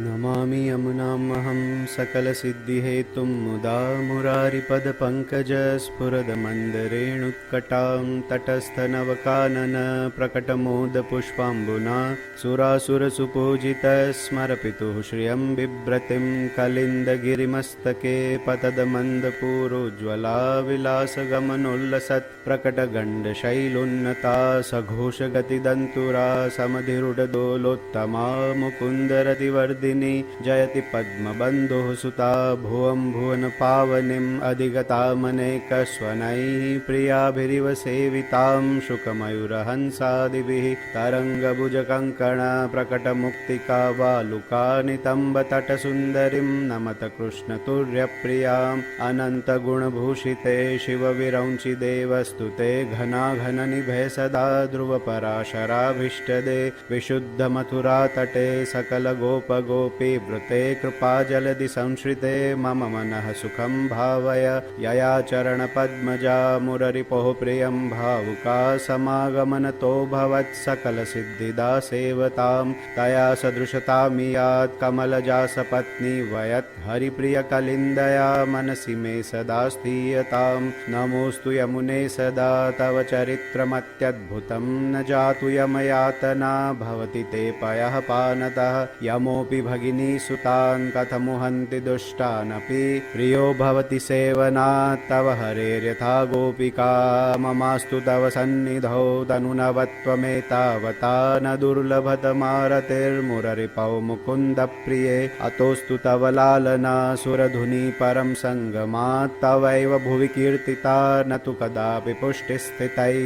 नमामि यमुनामहं सकलसिद्धिहेतुं मुदा मुरारिपदपङ्कजस्फुरदमन्दरेणुत्कटां तटस्थनवकानन प्रकटमोदपुष्पाम्बुना सुरासुरसुपूजितस्मरपितुः श्रियं बिभ्रतिं कलिन्दगिरिमस्तके पतदमन्दपूरोज्ज्वला विलासगमनोल्लसत् प्रकटगण्डशैलोन्नता सघोषगतिदन्तुरा समधिरुडदोलोत्तमा मुकुन्दरतिवर्धिनी जयति पद्मबन्धुः सुता भुवं भुवनपावनीम् अधिगतामनेकस्वनैः प्रियाभिरिव सेवितां शुकमयूरहंसादिभिः तरङ्गभुजकङ्कण प्रकटमुक्तिका वालुका नितम्बतटसुन्दरीं नमत कृष्णतुर्यप्रियाम् अनन्तगुणभूषिते शिवविरौञ्चि देवस्तुते घनाघननिभे सदा ध्रुवपराशराभीष्टदे विशुद्धमथुरातटे सकलगोपगोपीवृते कृपाजलधि संश्रिते मम मनः सुखं भावय यया चरणपद्मजा मुररिपोः प्रियं भावुका समागमनतो भवत्सकलसिद्धिदा सेवतां तया सदृशतामियात् कमलजा सपत्नी वयत् हरिप्रियकलिन्दया मनसि मे सदा स्थीयतां नमोऽस्तु यमुने सदा तव चरित्रमत्यद्भुतं न जातु यमयातना भवति ते पयः पानतः यमोऽपि भगिनीसुतान् कथमुहन्ति दुष्टानपि प्रियो भवति सेवनात् तव हरेर्यथा गोपिका ममास्तु तव सन्निधौ तनुनवत्वमेतावता न दुर्लभतमारतिर्मुररिपौ मुकुन्दप्रिये अतोऽस्तु तव लालना सुरधुनी परं सङ्गमात् तवैव भुवि कीर्तिता न तु कदापि पुष्टिस्थितैः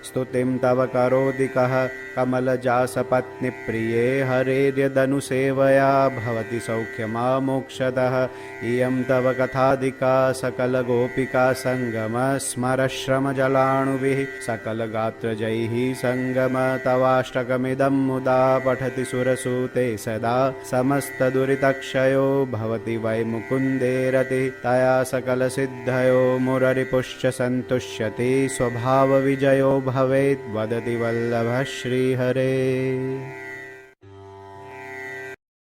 स्तुतिं तव करोति कः कमलजासपत्नीप्रिये हरेर्यदनुसेवया भवति सौख्यमामोक्षतः इयं तव कथाधिका सकलगोपिका सङ्गमस्मरश्रमजलाणुभिः सकलगात्रजैः सङ्गम तवाष्टकमिदं मुदा पठति सुरसूते सदा समस्तदुरितक्षयो भवति वै मुकुन्दे रतिः तया सकलसिद्धयो मुररिपुश्च सन्तुष्यति स्वभावविजयो भवेत् वदति वल्लभः श्रीहरे।